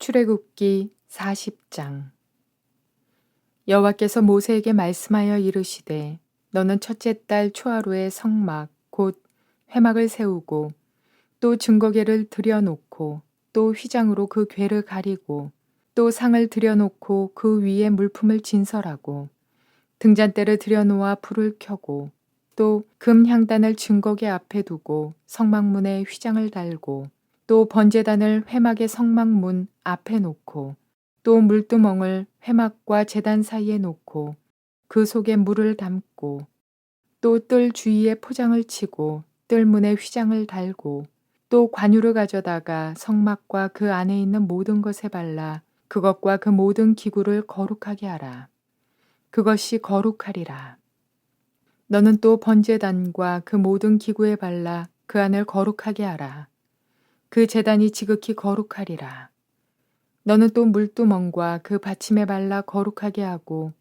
출애굽기 40장. 여호와께서 모세에게 말씀하여 이르시되 너는 첫째 달 초하루에 성막 곧 회막을 세우고 또 증거궤를 들여놓고 또 휘장으로 그 궤를 가리고 또 상을 들여놓고 그 위에 물품을 진설하고 등잔대를 들여놓아 불을 켜고 또 금향단을 증거궤 앞에 두고 성막문에 휘장을 달고 또 번제단을 회막의 성막문 앞에 놓고 또 물두멍을 회막과 제단 사이에 놓고 그 속에 물을 담고 또 뜰 주위에 포장을 치고 뜰문에 휘장을 달고 또 관유를 가져다가 성막과 그 안에 있는 모든 것에 발라 그것과 그 모든 기구를 거룩하게 하라. 그것이 거룩하리라. 너는 또 번제단과 그 모든 기구에 발라 그 안을 거룩하게 하라. 그 제단이 지극히 거룩하리라. 너는 또 물두멍과 그 받침에 발라 거룩하게 하고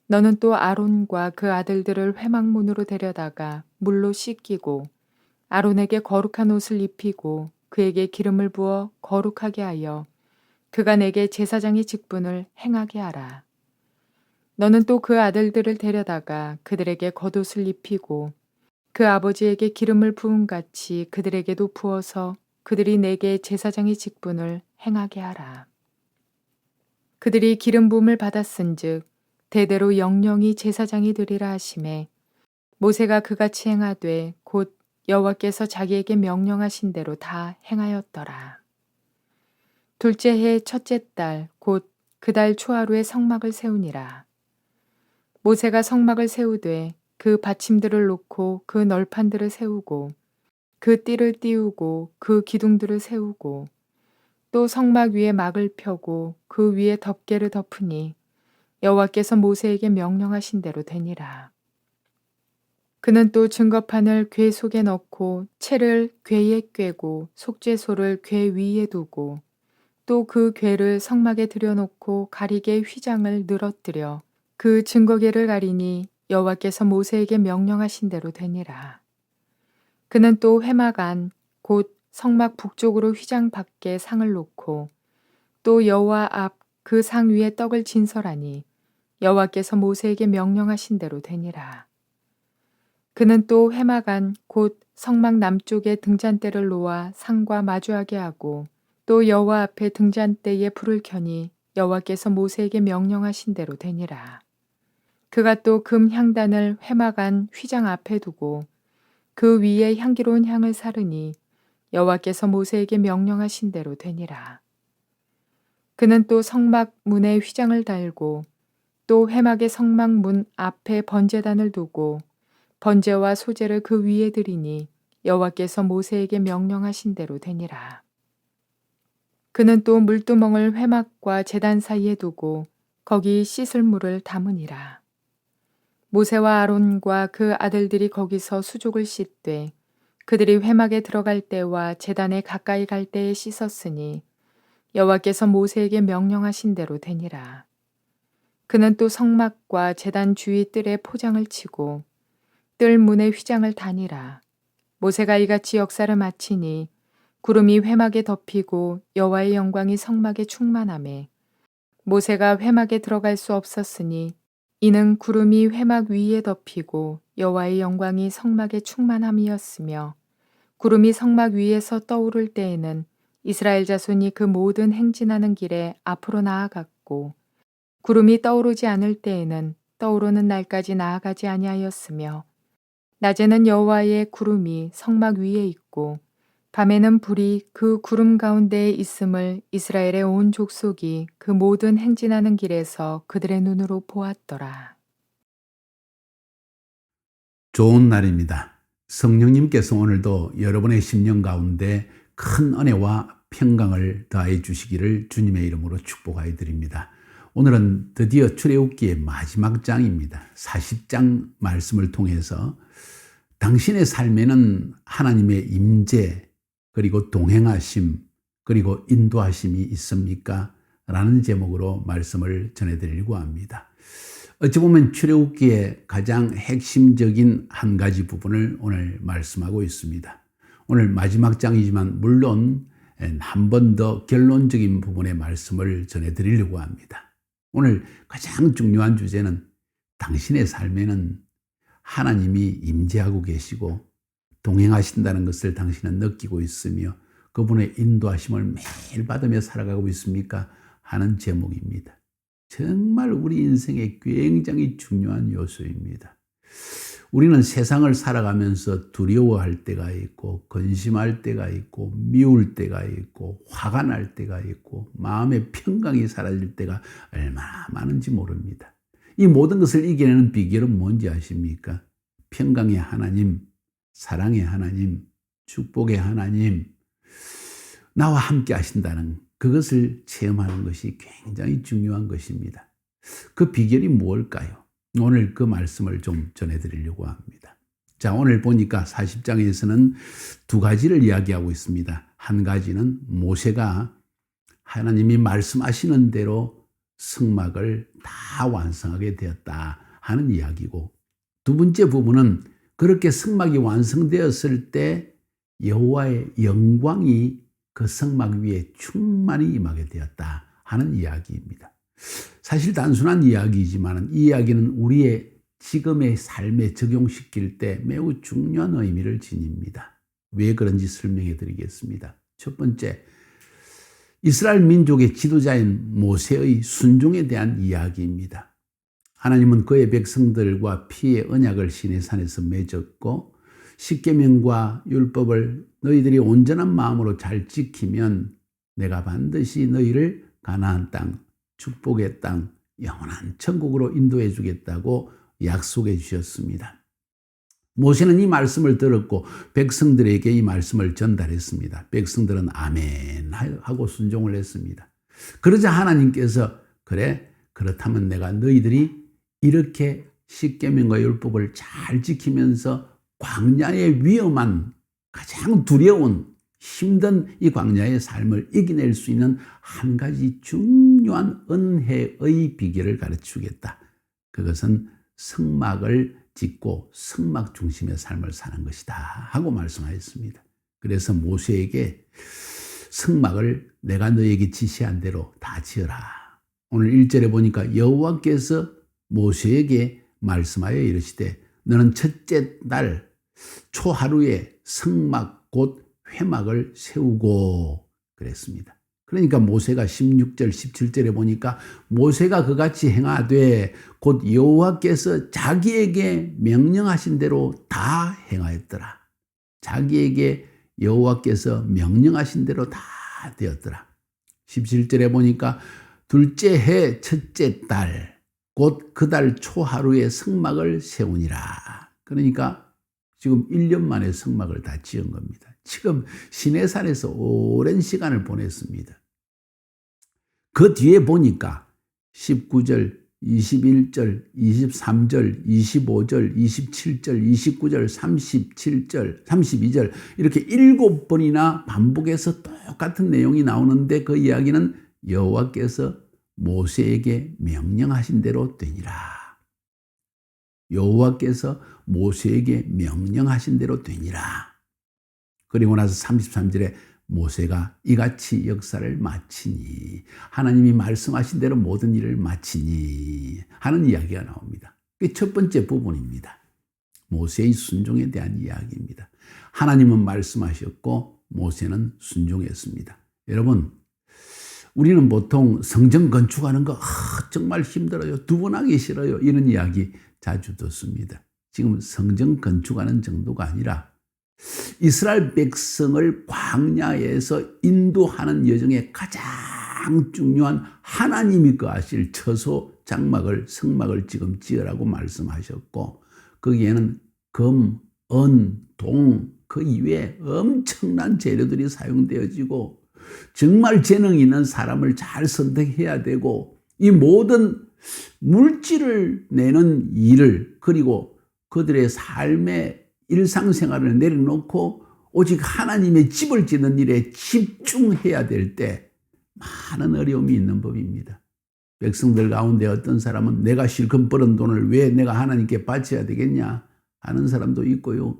너는 또 아론과 그 아들들을 회막문으로 데려다가 물로 씻기고 아론에게 거룩한 옷을 입히고 그에게 기름을 부어 거룩하게 하여 그가 내게 제사장의 직분을 행하게 하라. 너는 또 그 아들들을 데려다가 그들에게 겉옷을 입히고 그 아버지에게 기름을 부은 같이 그들에게도 부어서 그들이 내게 제사장의 직분을 행하게 하라. 그들이 기름 부음을 받았은즉 대대로 영영이 제사장이 되리라 하시매 모세가 그같이 행하되 곧 여호와께서 자기에게 명령하신 대로 다 행하였더라. 둘째 해 첫째 달 곧 그 달 초하루에 성막을 세우니라. 모세가 성막을 세우되 그 받침들을 놓고 그 널판들을 세우고 그 띠를 띄우고 그 기둥들을 세우고 또 성막 위에 막을 펴고 그 위에 덮개를 덮으니 여호와께서 모세에게 명령하신 대로 되니라. 그는 또 증거판을 궤 속에 넣고 채를 궤에 꿰고 속죄소를 궤 위에 두고 또 그 궤를 성막에 들여놓고 가리개 휘장을 늘어뜨려 그 증거궤를 가리니 여호와께서 모세에게 명령하신 대로 되니라. 그는 또 회막 안 곧 성막 북쪽으로 휘장 밖에 상을 놓고 또 여호와 앞 그 상 위에 떡을 진설하니 여호와께서 모세에게 명령하신 대로 되니라. 그는 또 회막 안 곧 성막 남쪽에 등잔대를 놓아 상과 마주하게 하고 또 여호와 앞에 등잔대에 불을 켜니 여호와께서 모세에게 명령하신 대로 되니라. 그가 또 금 향단을 회막 안 휘장 앞에 두고 그 위에 향기로운 향을 사르니 여호와께서 모세에게 명령하신 대로 되니라. 그는 또 성막 문에 휘장을 달고 또 회막의 성막 문 앞에 번제단을 두고 번제와 소제를 그 위에 드리니 여호와께서 모세에게 명령하신 대로 되니라. 그는 또 물두멍을 회막과 제단 사이에 두고 거기 씻을 물을 담으니라. 모세와 아론과 그 아들들이 거기서 수족을 씻되 그들이 회막에 들어갈 때와 제단에 가까이 갈 때에 씻었으니 여호와께서 모세에게 명령하신 대로 되니라. 그는 또 성막과 제단 주위 뜰에 포장을 치고 뜰 문에 휘장을 다니라. 모세가 이같이 역사를 마치니 구름이 회막에 덮이고 여호와의 영광이 성막에 충만하매 모세가 회막에 들어갈 수 없었으니 이는 구름이 회막 위에 덮이고 여호와의 영광이 성막에 충만함이었으며 구름이 성막 위에서 떠오를 때에는 이스라엘 자손이 그 모든 행진하는 길에 앞으로 나아갔고 구름이 떠오르지 않을 때에는 떠오르는 날까지 나아가지 아니하였으며 낮에는 여호와의 구름이 성막 위에 있고 밤에는 불이 그 구름 가운데에 있음을 이스라엘의 온 족속이 그 모든 행진하는 길에서 그들의 눈으로 보았더라. 좋은 날입니다. 성령님께서 오늘도 여러분의 심령 가운데 큰 은혜와 평강을 더해 주시기를 주님의 이름으로 축복하여 드립니다. 오늘은 드디어 출애굽기의 마지막 장입니다. 40장 말씀을 통해서 당신의 삶에는 하나님의 임재 그리고 동행하심 그리고 인도하심이 있습니까? 라는 제목으로 말씀을 전해드리려고 합니다. 어찌 보면 출애굽기의 가장 핵심적인 한 가지 부분을 오늘 말씀하고 있습니다. 오늘 마지막 장이지만 물론 한 번 더 결론적인 부분의 말씀을 전해드리려고 합니다. 오늘 가장 중요한 주제는 당신의 삶에는 하나님이 임재하고 계시고 동행하신다는 것을 당신은 느끼고 있으며 그분의 인도하심을 매일 받으며 살아가고 있습니까? 하는 제목입니다. 정말 우리 인생에 굉장히 중요한 요소입니다. 우리는 세상을 살아가면서 두려워할 때가 있고 근심할 때가 있고 미울 때가 있고 화가 날 때가 있고 마음의 평강이 사라질 때가 얼마나 많은지 모릅니다. 이 모든 것을 이겨내는 비결은 뭔지 아십니까? 평강의 하나님, 사랑의 하나님, 축복의 하나님, 나와 함께 하신다는 그것을 체험하는 것이 굉장히 중요한 것입니다. 그 비결이 무엇일까요? 오늘 그 말씀을 좀 전해드리려고 합니다. 자, 오늘 보니까 40장에서는 두 가지를 이야기하고 있습니다. 한 가지는 모세가 하나님이 말씀하시는 대로 성막을 다 완성하게 되었다 하는 이야기고, 두 번째 부분은 그렇게 성막이 완성되었을 때 여호와의 영광이 그 성막 위에 충만히 임하게 되었다 하는 이야기입니다. 사실 단순한 이야기이지만 이 이야기는 우리의 지금의 삶에 적용시킬 때 매우 중요한 의미를 지닙니다. 왜 그런지 설명해 드리겠습니다. 첫 번째, 이스라엘 민족의 지도자인 모세의 순종에 대한 이야기입니다. 하나님은 그의 백성들과 피의 언약을 시내산에서 맺었고 십계명과 율법을 너희들이 온전한 마음으로 잘 지키면 내가 반드시 너희를 가나안 땅, 축복의 땅, 영원한 천국으로 인도해 주겠다고 약속해 주셨습니다. 모세는 이 말씀을 들었고 백성들에게 이 말씀을 전달했습니다. 백성들은 아멘 하고 순종을 했습니다. 그러자 하나님께서 그래, 그렇다면 내가 너희들이 이렇게 십계명과 율법을 잘 지키면서 광야의 위험한 가장 두려운 힘든 이 광야의 삶을 이겨낼 수 있는 한 가지 중요한 은혜의 비결을 가르치겠다. 그것은 성막을 짓고 성막 중심의 삶을 사는 것이다 하고 말씀하였습니다. 그래서 모세에게 성막을 내가 너에게 지시한 대로 다 지어라. 오늘 1절에 보니까 여호와께서 모세에게 말씀하여 이르시되 너는 첫째 날 초하루에 성막 곧 회막을 세우고 그랬습니다. 그러니까 모세가 16절 17절에 보니까 모세가 그같이 행하되 곧 여호와께서 자기에게 명령하신 대로 다 행하였더라. 자기에게 여호와께서 명령하신 대로 다 되었더라. 17절에 보니까 둘째 해 첫째 달 곧 그 달 초하루에 성막을 세우니라. 그러니까 지금 1년 만에 성막을 다 지은 겁니다. 지금 시내산에서 오랜 시간을 보냈습니다. 그 뒤에 보니까 19절, 21절, 23절, 25절, 27절, 29절, 37절, 32절 이렇게 7번이나 반복해서 똑같은 내용이 나오는데 그 이야기는 여호와께서 모세에게 명령하신 대로 되니라. 여호와께서 모세에게 명령하신 대로 되니라. 그리고 나서 33절에 모세가 이같이 역사를 마치니 하나님이 말씀하신 대로 모든 일을 마치니 하는 이야기가 나옵니다. 그게 첫 번째 부분입니다. 모세의 순종에 대한 이야기입니다. 하나님은 말씀하셨고 모세는 순종했습니다. 여러분, 우리는 보통 성전 건축하는 거 정말 힘들어요. 두 번 하기 싫어요. 이런 이야기 자주 듣습니다. 지금 성전 건축하는 정도가 아니라 이스라엘 백성을 광야에서 인도하는 여정에 가장 중요한 하나님이 거하실 처소 장막을 성막을 지금 지으라고 말씀하셨고 거기에는 금, 은, 동, 그 이외에 엄청난 재료들이 사용되어지고 정말 재능 있는 사람을 잘 선택해야 되고 이 모든 물질을 내는 일을 그리고 그들의 삶의 일상생활을 내려놓고 오직 하나님의 집을 짓는 일에 집중해야 될 때 많은 어려움이 있는 법입니다. 백성들 가운데 어떤 사람은 내가 실컷 벌은 돈을 왜 내가 하나님께 바쳐야 되겠냐 하는 사람도 있고요.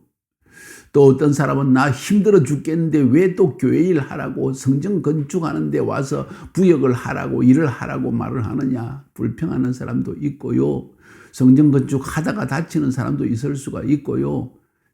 또 어떤 사람은 나 힘들어 죽겠는데 왜 또 교회 일 하라고 성전 건축하는데 와서 부역을 하라고 일을 하라고 말을 하느냐. 불평하는 사람도 있고요. 성전 건축하다가 다치는 사람도 있을 수가 있고요.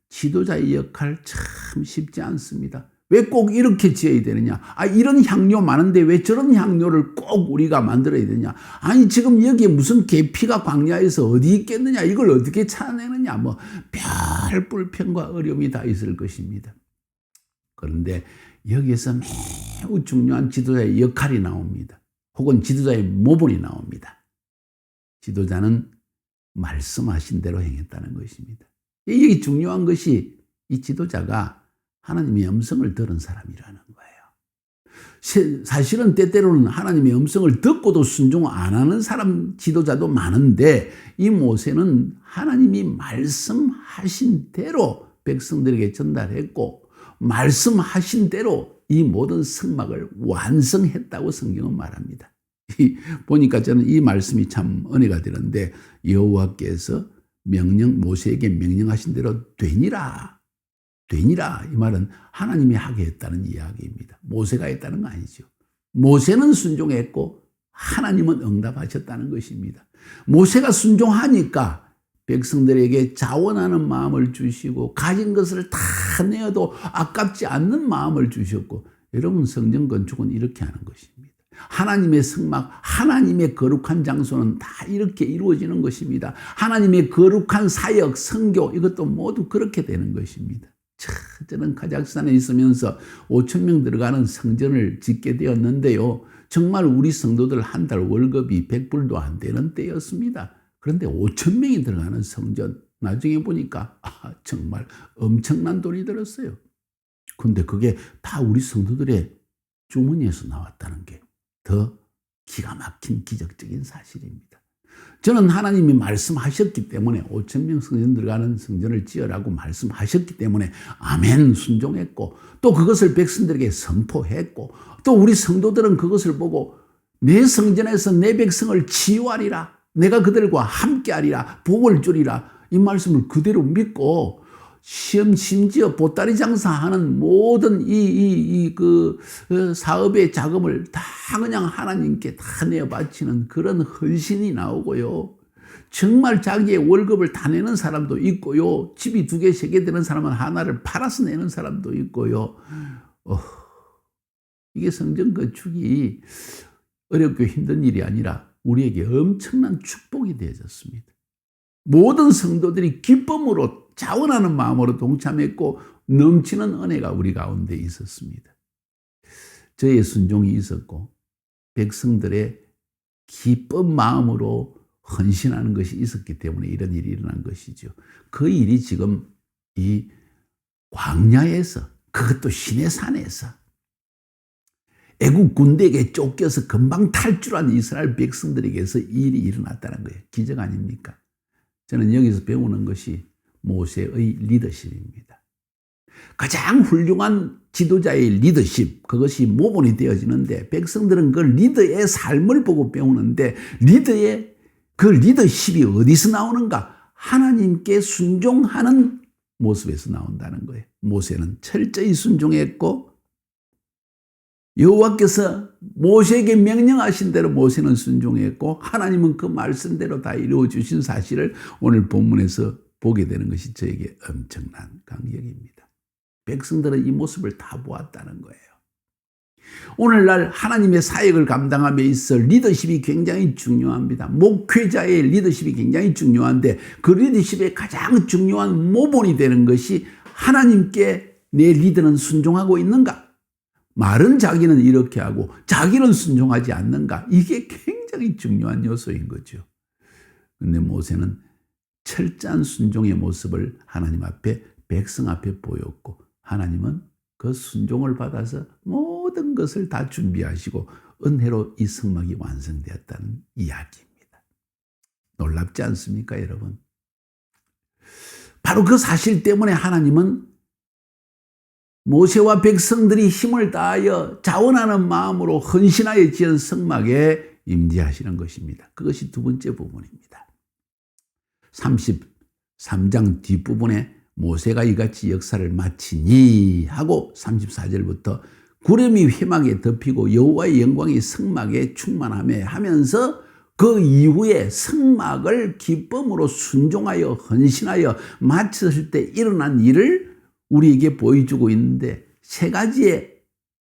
지도자의 역할 참 쉽지 않습니다. 왜 꼭 이렇게 지어야 되느냐? 이런 향료 많은데 왜 저런 향료를 꼭 우리가 만들어야 되냐? 아니, 지금 여기에 무슨 계피가 광야에서 어디 있겠느냐? 이걸 어떻게 찾아내느냐? 별 불평과 어려움이 다 있을 것입니다. 그런데 여기에서 매우 중요한 지도자의 역할이 나옵니다. 혹은 지도자의 모본이 나옵니다. 지도자는 말씀하신 대로 행했다는 것입니다. 이게 중요한 것이 이 지도자가 하나님의 음성을 들은 사람이라는 거예요. 사실은 때때로는 하나님의 음성을 듣고도 순종 안 하는 사람 지도자도 많은데 이 모세는 하나님이 말씀하신 대로 백성들에게 전달했고 말씀하신 대로 이 모든 성막을 완성했다고 성경은 말합니다. 보니까 저는 이 말씀이 참 은혜가 되는데 여호와께서 모세에게 명령하신 대로 되니라. 이 말은 하나님이 하게 했다는 이야기입니다. 모세가 했다는 거 아니죠. 모세는 순종했고 하나님은 응답하셨다는 것입니다. 모세가 순종하니까 백성들에게 자원하는 마음을 주시고 가진 것을 다 내어도 아깝지 않는 마음을 주셨고, 여러분 성전 건축은 이렇게 하는 것입니다. 하나님의 성막, 하나님의 거룩한 장소는 다 이렇게 이루어지는 것입니다. 하나님의 거룩한 사역, 선교, 이것도 모두 그렇게 되는 것입니다. 저는 카자흐스탄에 있으면서 5,000명 들어가는 성전을 짓게 되었는데요. 정말 우리 성도들 한 달 월급이 100불도 안 되는 때였습니다. 그런데 5,000명이 들어가는 성전, 나중에 보니까 정말 엄청난 돈이 들었어요. 그런데 그게 다 우리 성도들의 주머니에서 나왔다는 게 더 기가 막힌 기적적인 사실입니다. 저는 하나님이 말씀하셨기 때문에 5,000명 성전 들어가는 성전을 지으라고 말씀하셨기 때문에 아멘 순종했고, 또 그것을 백성들에게 선포했고, 또 우리 성도들은 그것을 보고 내 성전에서 내 백성을 치유하리라, 내가 그들과 함께하리라, 복을 주리라, 이 말씀을 그대로 믿고 심지어 보따리 장사하는 모든 사업의 자금을 다 그냥 하나님께 다 내어 바치는 그런 헌신이 나오고요. 정말 자기의 월급을 다 내는 사람도 있고요. 집이 2개, 3개 되는 사람은 하나를 팔아서 내는 사람도 있고요. 이게 성전 건축이 어렵고 힘든 일이 아니라 우리에게 엄청난 축복이 되어졌습니다. 모든 성도들이 기쁨으로 자원하는 마음으로 동참했고 넘치는 은혜가 우리 가운데 있었습니다. 저의 순종이 있었고 백성들의 기쁜 마음으로 헌신하는 것이 있었기 때문에 이런 일이 일어난 것이죠. 그 일이 지금 이 광야에서, 그것도 시내산에서 애국 군대에게 쫓겨서 금방 탈출한 이스라엘 백성들에게서 이 일이 일어났다는 거예요. 기적 아닙니까? 저는 여기서 배우는 것이 모세의 리더십입니다. 가장 훌륭한 지도자의 리더십, 그것이 모본이 되어지는데 백성들은 그 리더의 삶을 보고 배우는데 리더의 그 리더십이 어디서 나오는가? 하나님께 순종하는 모습에서 나온다는 거예요. 모세는 철저히 순종했고 여호와께서 모세에게 명령하신 대로 모세는 순종했고 하나님은 그 말씀대로 다 이루어 주신 사실을 오늘 본문에서 보게 되는 것이 저에게 엄청난 감격입니다. 백성들은 이 모습을 다 보았다는 거예요. 오늘날 하나님의 사역을 감당함에 있어 리더십이 굉장히 중요합니다. 목회자의 리더십이 굉장히 중요한데 그 리더십의 가장 중요한 모본이 되는 것이 하나님께 내 리더는 순종하고 있는가? 말은 자기는 이렇게 하고 자기는 순종하지 않는가? 이게 굉장히 중요한 요소인 거죠. 그런데 모세는 철저한 순종의 모습을 하나님 앞에, 백성 앞에 보였고 하나님은 그 순종을 받아서 모든 것을 다 준비하시고 은혜로 이 성막이 완성되었다는 이야기입니다. 놀랍지 않습니까, 여러분? 바로 그 사실 때문에 하나님은 모세와 백성들이 힘을 다하여 자원하는 마음으로 헌신하여 지은 성막에 임재하시는 것입니다. 그것이 두 번째 부분입니다. 33장 뒷부분에 모세가 이같이 역사를 마치니 하고 34절부터 구름이 회막에 덮이고 여호와의 영광이 성막에 충만하며 하면서 그 이후에 성막을 기쁨으로 순종하여 헌신하여 마쳤을 때 일어난 일을 우리에게 보여주고 있는데 세 가지의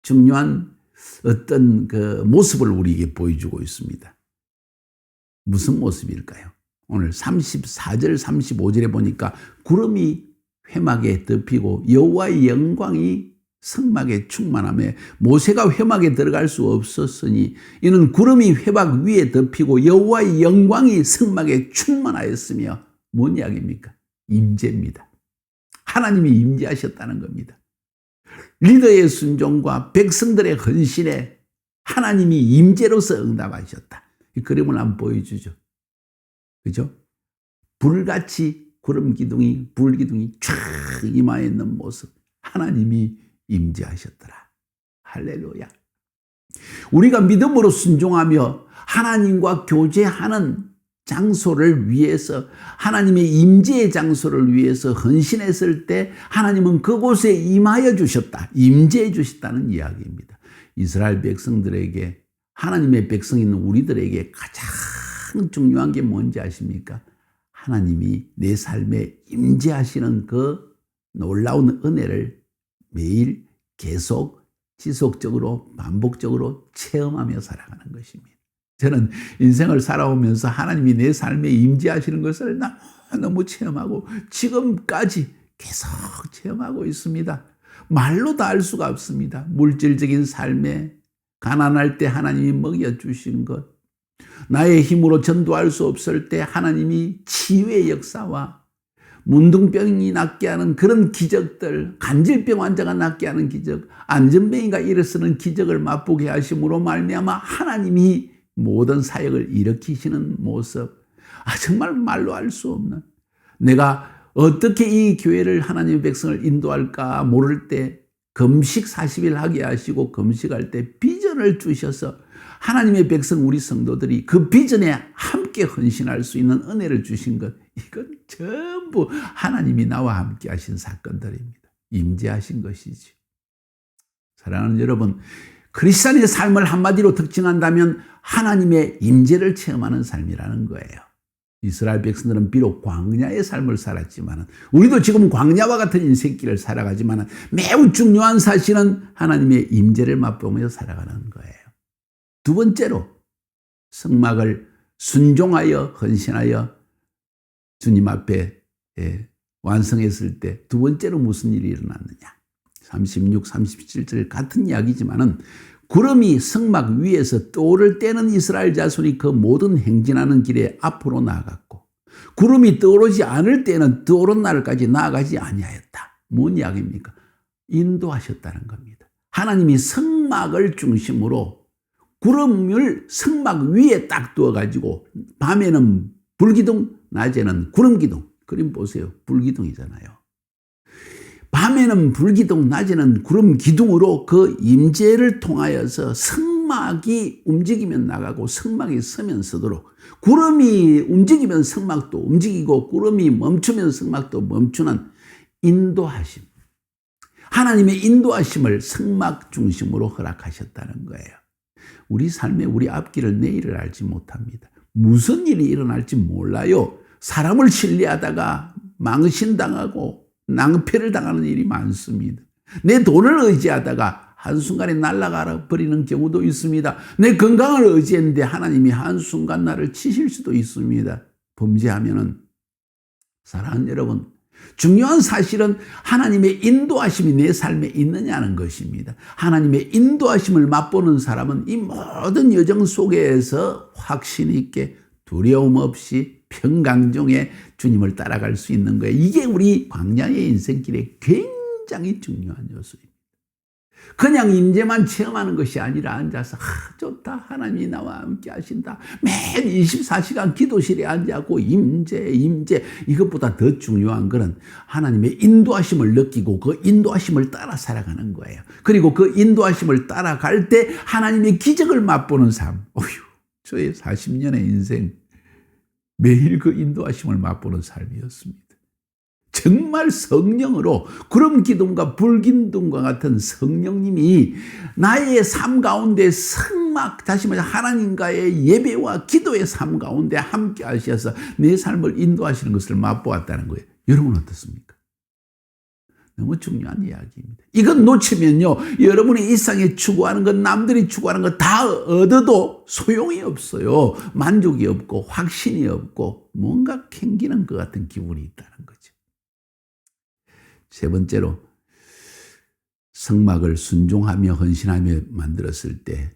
중요한 어떤 그 모습을 우리에게 보여주고 있습니다. 무슨 모습일까요? 오늘 34절 35절에 보니까 구름이 회막에 덮이고 여호와의 영광이 성막에 충만하며 모세가 회막에 들어갈 수 없었으니 이는 구름이 회막 위에 덮이고 여호와의 영광이 성막에 충만하였으며 뭔 이야기입니까? 임재입니다. 하나님이 임재하셨다는 겁니다. 리더의 순종과 백성들의 헌신에 하나님이 임재로서 응답하셨다. 이 그림을 한번 보여주죠. 그죠? 불같이 구름 기둥이 불 기둥이 쫙 임하에 있는 모습. 하나님이 임재하셨더라. 할렐루야. 우리가 믿음으로 순종하며 하나님과 교제하는 장소를 위해서 하나님의 임재의 장소를 위해서 헌신했을 때 하나님은 그곳에 임하여 주셨다. 임재해 주셨다는 이야기입니다. 이스라엘 백성들에게 하나님의 백성인 우리들에게 가장 중요한 게 뭔지 아십니까? 하나님이 내 삶에 임재하시는 그 놀라운 은혜를 매일 계속 지속적으로 반복적으로 체험하며 살아가는 것입니다. 저는 인생을 살아오면서 하나님이 내 삶에 임재하시는 것을 너무 체험하고 지금까지 계속 체험하고 있습니다. 말로 다 알 수가 없습니다. 물질적인 삶에 가난할 때 하나님이 먹여주신 것, 나의 힘으로 전도할 수 없을 때 하나님이 치유의 역사와 문둥병이 낫게 하는 그런 기적들, 간질병 환자가 낫게 하는 기적, 안전뱅이가 일어서는 기적을 맛보게 하심으로 말미암아 하나님이 모든 사역을 일으키시는 모습, 정말 말로 할 수 없는, 내가 어떻게 이 교회를 하나님의 백성을 인도할까 모를 때 금식 40일 하게 하시고 금식할 때 비전을 주셔서 하나님의 백성 우리 성도들이 그 비전에 함께 헌신할 수 있는 은혜를 주신 것, 이건 전부 하나님이 나와 함께 하신 사건들입니다. 임재하신 것이지. 사랑하는 여러분, 크리스찬의 삶을 한마디로 특징한다면 하나님의 임재를 체험하는 삶이라는 거예요. 이스라엘 백성들은 비록 광야의 삶을 살았지만 우리도 지금 광야와 같은 인생길을 살아가지만 매우 중요한 사실은 하나님의 임재를 맛보며 살아가는 거예요. 두 번째로 성막을 순종하여 헌신하여 주님 앞에 완성했을 때 두 번째로 무슨 일이 일어났느냐. 36, 37절 같은 이야기지만은 구름이 성막 위에서 떠오를 때는 이스라엘 자손이 그 모든 행진하는 길에 앞으로 나아갔고 구름이 떠오르지 않을 때는 떠오른 날까지 나아가지 아니하였다. 뭔 이야기입니까? 인도하셨다는 겁니다. 하나님이 성막을 중심으로 구름을 성막 위에 딱 두어가지고 밤에는 불기둥, 낮에는 구름기둥. 그림 보세요. 불기둥이잖아요. 밤에는 불기둥, 낮에는 구름기둥으로 그 임재를 통하여서 성막이 움직이면 나가고 성막이 서면 서도록, 구름이 움직이면 성막도 움직이고 구름이 멈추면 성막도 멈추는 인도하심. 하나님의 인도하심을 성막 중심으로 허락하셨다는 거예요. 우리 삶에 우리 앞길을 내일을 알지 못합니다. 무슨 일이 일어날지 몰라요. 사람을 신뢰하다가 망신당하고 낭패를 당하는 일이 많습니다. 내 돈을 의지하다가 한순간에 날아가 버리는 경우도 있습니다. 내 건강을 의지했는데 하나님이 한순간 나를 치실 수도 있습니다. 범죄하면은. 사랑하는 여러분, 중요한 사실은 하나님의 인도하심이 내 삶에 있느냐는 것입니다. 하나님의 인도하심을 맛보는 사람은 이 모든 여정 속에서 확신 있게 두려움 없이 평강 중에 주님을 따라갈 수 있는 거예요. 이게 우리 광야의 인생길에 굉장히 중요한 요소입니다. 그냥 임재만 체험하는 것이 아니라 앉아서 좋다, 하나님이 나와 함께 하신다, 매일 24시간 기도실에 앉아고 임재 이것보다 더 중요한 것은 하나님의 인도하심을 느끼고 그 인도하심을 따라 살아가는 거예요. 그리고 그 인도하심을 따라갈 때 하나님의 기적을 맛보는 삶. 저의 40년의 인생 매일 그 인도하심을 맛보는 삶이었습니다. 정말 성령으로 구름 기둥과 불 기둥과 같은 성령님이 나의 삶 가운데 성막, 다시 말해 하나님과의 예배와 기도의 삶 가운데 함께 하셔서 내 삶을 인도하시는 것을 맛보았다는 거예요. 여러분 어떻습니까? 너무 중요한 이야기입니다. 이건 놓치면요, 여러분이 일상에 추구하는 것, 남들이 추구하는 것 다 얻어도 소용이 없어요. 만족이 없고 확신이 없고 뭔가 캥기는 것 같은 기분이 있다는 거죠. 세 번째로, 성막을 순종하며 헌신하며 만들었을 때,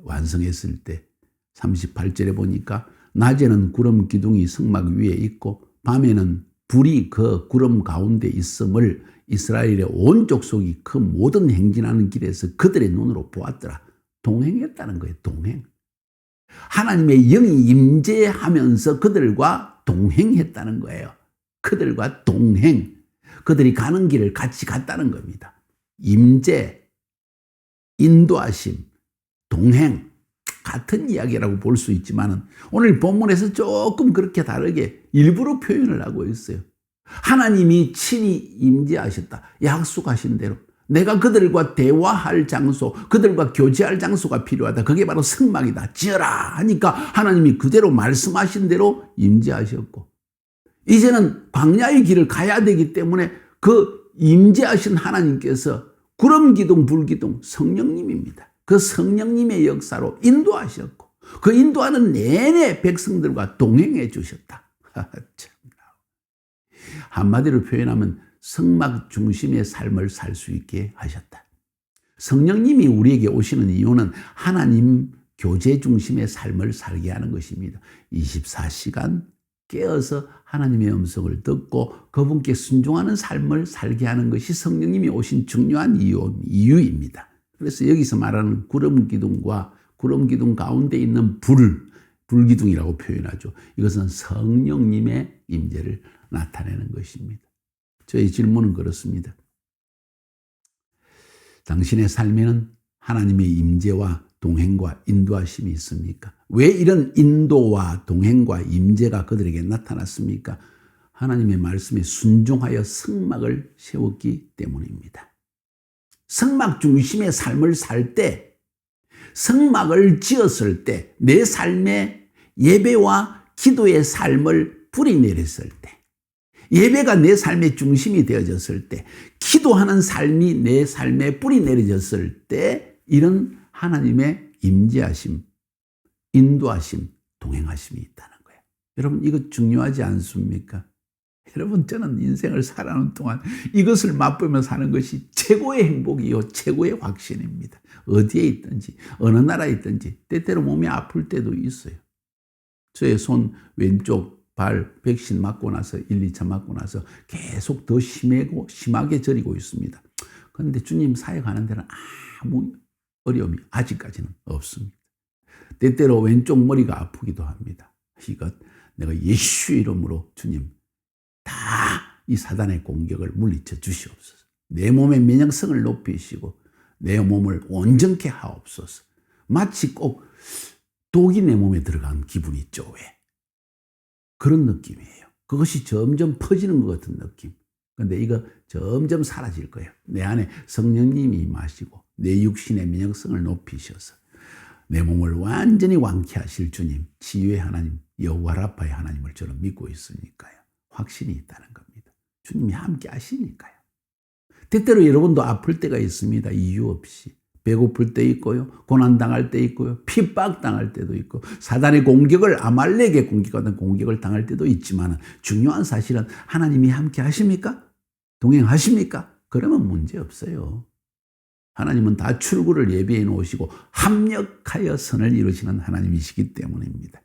완성했을 때 38절에 보니까 낮에는 구름 기둥이 성막 위에 있고 밤에는 불이 그 구름 가운데 있음을 이스라엘의 온 족속이 그 모든 행진하는 길에서 그들의 눈으로 보았더라. 동행했다는 거예요. 동행. 하나님의 영이 임재하면서 그들과 동행했다는 거예요. 그들과 동행. 그들이 가는 길을 같이 갔다는 겁니다. 임재, 인도하심, 동행, 같은 이야기라고 볼 수 있지만 오늘 본문에서 조금 그렇게 다르게 일부러 표현을 하고 있어요. 하나님이 친히 임재하셨다. 약속하신 대로 내가 그들과 대화할 장소, 그들과 교제할 장소가 필요하다. 그게 바로 성막이다. 지어라 하니까 하나님이 그대로 말씀하신 대로 임재하셨고, 이제는 광야의 길을 가야 되기 때문에 그 임재하신 하나님께서 구름 기둥, 불 기둥, 성령님입니다. 그 성령님의 역사로 인도하셨고 그 인도하는 내내 백성들과 동행해 주셨다. 한마디로 표현하면 성막 중심의 삶을 살 수 있게 하셨다. 성령님이 우리에게 오시는 이유는 하나님 교제 중심의 삶을 살게 하는 것입니다. 24시간 깨어서 하나님의 음성을 듣고 그분께 순종하는 삶을 살게 하는 것이 성령님이 오신 중요한 이유입니다. 그래서 여기서 말하는 구름 기둥과 구름 기둥 가운데 있는 불기둥이라고 표현하죠. 이것은 성령님의 임재를 나타내는 것입니다. 저희 질문은 그렇습니다. 당신의 삶에는 하나님의 임재와 동행과 인도하심이 있습니까? 왜 이런 인도와 동행과 임재가 그들에게 나타났습니까? 하나님의 말씀에 순종하여 성막을 세웠기 때문입니다. 성막 중심의 삶을 살 때, 성막을 지었을 때, 내 삶의 예배와 기도의 삶을 뿌리내렸을 때, 예배가 내 삶의 중심이 되어졌을 때, 기도하는 삶이 내 삶에 뿌리내려졌을 때 이런 하나님의 임재하심, 인도하심, 동행하심이 있다는 거예요. 여러분 이거 중요하지 않습니까? 여러분 저는 인생을 살아가는 동안 이것을 맛보며 사는 것이 최고의 행복이요 최고의 확신입니다. 어디에 있든지 어느 나라에 있든지 때때로 몸이 아플 때도 있어요. 저의 손 왼쪽 발 백신 맞고 나서 1, 2차 맞고 나서 계속 더 심하게 저리고 있습니다. 그런데 주님 사역하는 데는 아무 어려움이 아직까지는 없습니다. 때때로 왼쪽 머리가 아프기도 합니다. 이것 내가 예수 이름으로 주님 다 이 사단의 공격을 물리쳐 주시옵소서. 내 몸의 면역성을 높이시고 내 몸을 온전케 하옵소서. 마치 꼭 독이 내 몸에 들어간 기분이 있죠. 왜? 그런 느낌이에요. 그것이 점점 퍼지는 것 같은 느낌. 그런데 이거 점점 사라질 거예요. 내 안에 성령님이 임하시고 내 육신의 면역성을 높이셔서 내 몸을 완전히 완쾌하실 주님, 치유의 하나님, 여호와 라파의 하나님을 저는 믿고 있으니까요. 확신이 있다는 겁니다. 주님이 함께 하시니까요. 때때로 여러분도 아플 때가 있습니다. 이유 없이. 배고플 때 있고요. 고난당할 때 있고요. 핍박당할 때도 있고 사단의 공격을 아말렉의 공격하는 공격을 당할 때도 있지만 중요한 사실은 하나님이 함께 하십니까? 동행하십니까? 그러면 문제 없어요. 하나님은 다 출구를 예비해 놓으시고 합력하여 선을 이루시는 하나님이시기 때문입니다.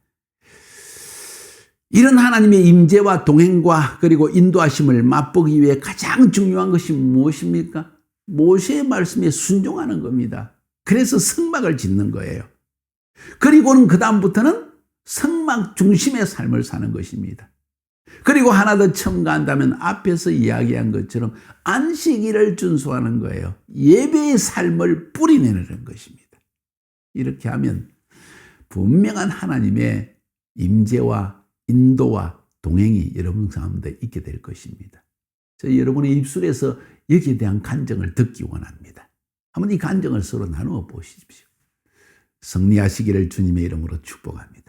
이런 하나님의 임재와 동행과 그리고 인도하심을 맛보기 위해 가장 중요한 것이 무엇입니까? 모세의 말씀에 순종하는 겁니다. 그래서 성막을 짓는 거예요. 그리고는 그 다음부터는 성막 중심의 삶을 사는 것입니다. 그리고 하나 더 첨가한다면 앞에서 이야기한 것처럼 안식일을 준수하는 거예요. 예배의 삶을 뿌리내는 것입니다. 이렇게 하면 분명한 하나님의 임재와 인도와 동행이 여러분 가운데 있게 될 것입니다. 저 여러분의 입술에서 여기에 대한 간증을 듣기 원합니다. 한번 이 간증을 서로 나누어 보십시오. 승리하시기를 주님의 이름으로 축복합니다.